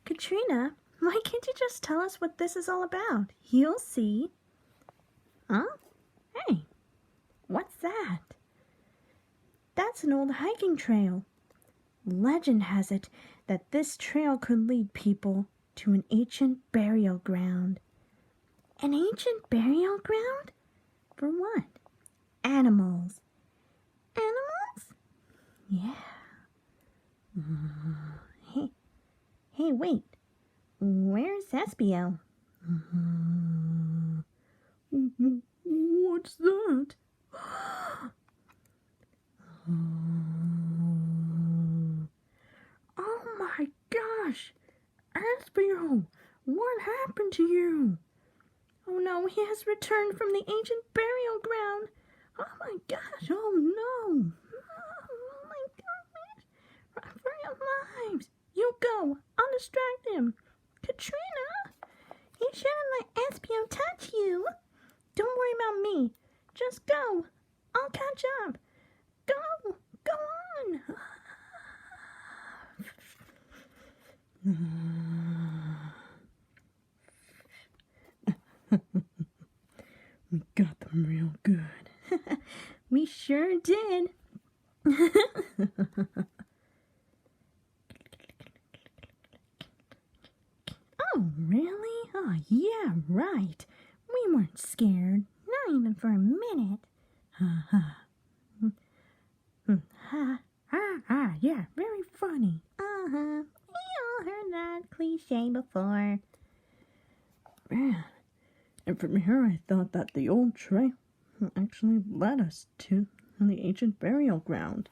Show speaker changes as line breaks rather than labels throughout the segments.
Katrina, why can't you just tell us what this is all about? You'll see. Huh? Hey, what's that? That's an old hiking trail. Legend has it that this trail could lead people to an ancient burial ground. An ancient burial ground? For what? Animals. Animals? Yeah. Hey, wait. Where's Espio?
What's that? Oh my gosh! Espio, what happened to you?
Oh no, he has returned from the ancient burial ground.
Oh my gosh, oh no!
Oh my gosh. Run for your lives. You go. I'll distract him. Katrina, you shouldn't let Espio touch you. Don't worry about me. Just go. I'll catch up. Go. Go on.
We got them real good.
We sure did. Oh, really? Oh, yeah, right. We weren't scared. Not even for a minute.
Ha ha.
Ha, ha, ha. Yeah, very funny. Uh-huh. We all heard that cliche before.
Man, and from here I thought that the old trail actually led us to the ancient burial ground.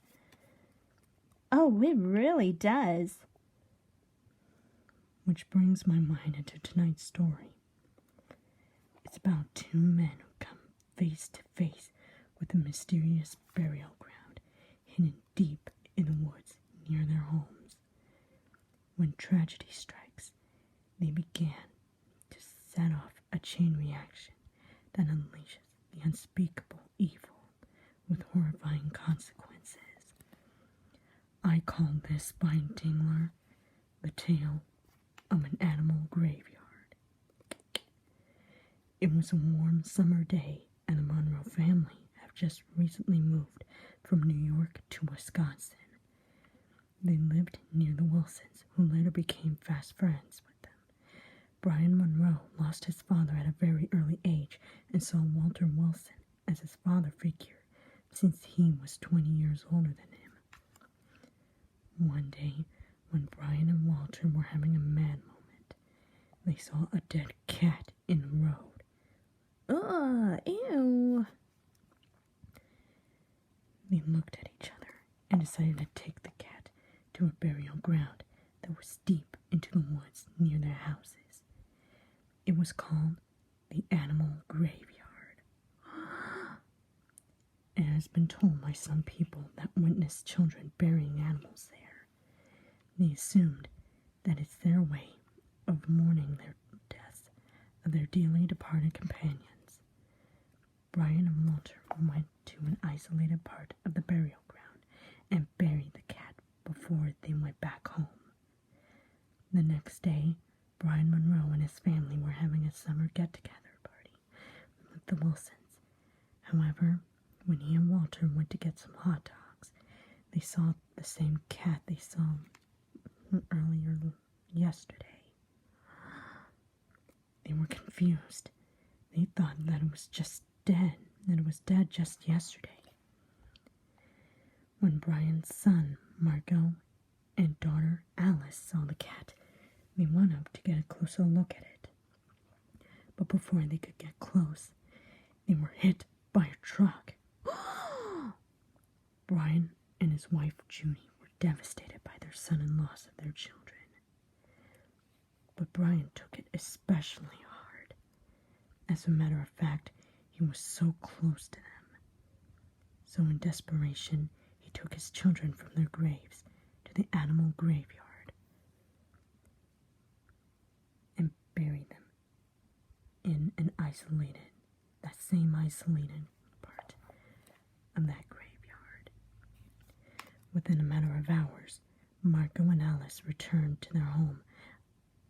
Oh, it really does.
Which brings my mind into tonight's story. It's about two men who come face to face with a mysterious burial ground hidden deep in the woods near their homes. When tragedy strikes, they began to set off a chain reaction that unleashes the unspeakable evil with horrifying consequences. I call this spine tingler the tale of an animal graveyard. It was a warm summer day, and the Monroe family have just recently moved from New York to Wisconsin. They lived near the Wilsons, who later became fast friends with them. Brian Monroe lost his father at a very early age and saw Walter Wilson as his father figure since he was 20 years older than him. One day, when Brian and Walter were having a mad moment, they saw a dead cat in the road.
Ugh, ew.
They looked at each other and decided to take the cat to a burial ground that was deep into the woods near their houses. It was called the Animal Graveyard. It has been told by some people that witnessed children burying animals there. They assumed that it's their way of mourning their deaths of their dearly departed companions. Brian and Walter went to an isolated part of the burial ground and buried the cat before they went back home. The next day, Brian Monroe and his family were having a summer get-together party with the Wilsons. However, when he and Walter went to get some hot dogs, they saw the same cat they saw earlier yesterday. They were confused. They thought that it was dead just yesterday. When Brian's son, Marco, and daughter, Alice, saw the cat, they went up to get a closer look at it. But before they could get close, they were hit by a truck. Brian and his wife, Judy, were devastated by their sudden loss of their children. But Brian took it especially hard. As a matter of fact, he was so close to them. So in desperation, he took his children from their graves to the animal graveyard and buried them in an isolated, that same isolated part of that graveyard. Within a matter of hours, Marco and Alice returned to their home,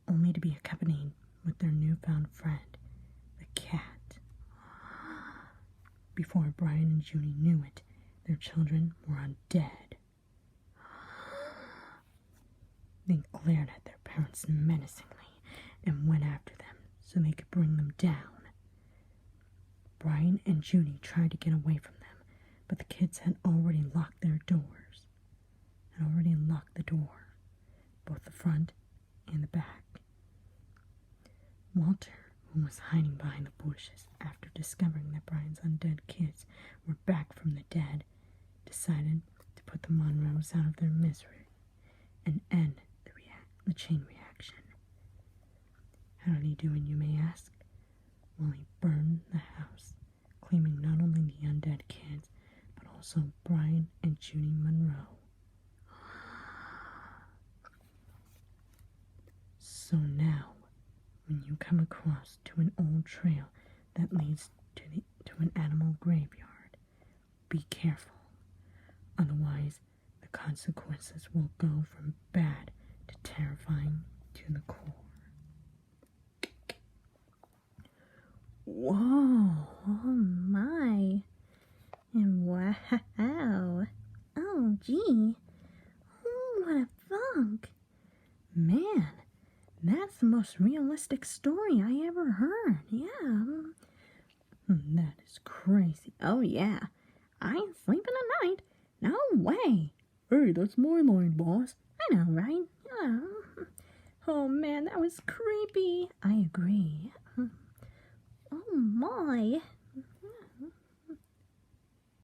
only to be accompanied with their newfound friend, the cat. Before Brian and Junie knew it, their children were undead. They glared at their parents menacingly and went after them so they could bring them down. Brian and Junie tried to get away from them, but the kids had already locked their doors. Both the front and the back. Walter, who was hiding behind the bushes after discovering that Brian's undead kids were back from the dead, decided to put the Monroes out of their misery and end the chain reaction. How did he do it, you may ask? Well, he burned the house, claiming not only the undead kids, but also Brian and Junie Monroe. So now, when you come across to an old trail that leads to an animal graveyard, be careful. Otherwise, the consequences will go from bad to terrifying to the core.
Whoa, oh my. And wow. Oh, gee. Oh, what a thunk. Man, that's the most realistic story I ever heard. Yeah.
That is crazy.
Oh, yeah. I ain't sleeping tonight. No way.
Hey, that's my line, boss.
I know, right? Yeah. Oh, man, that was creepy. I agree. Oh, my.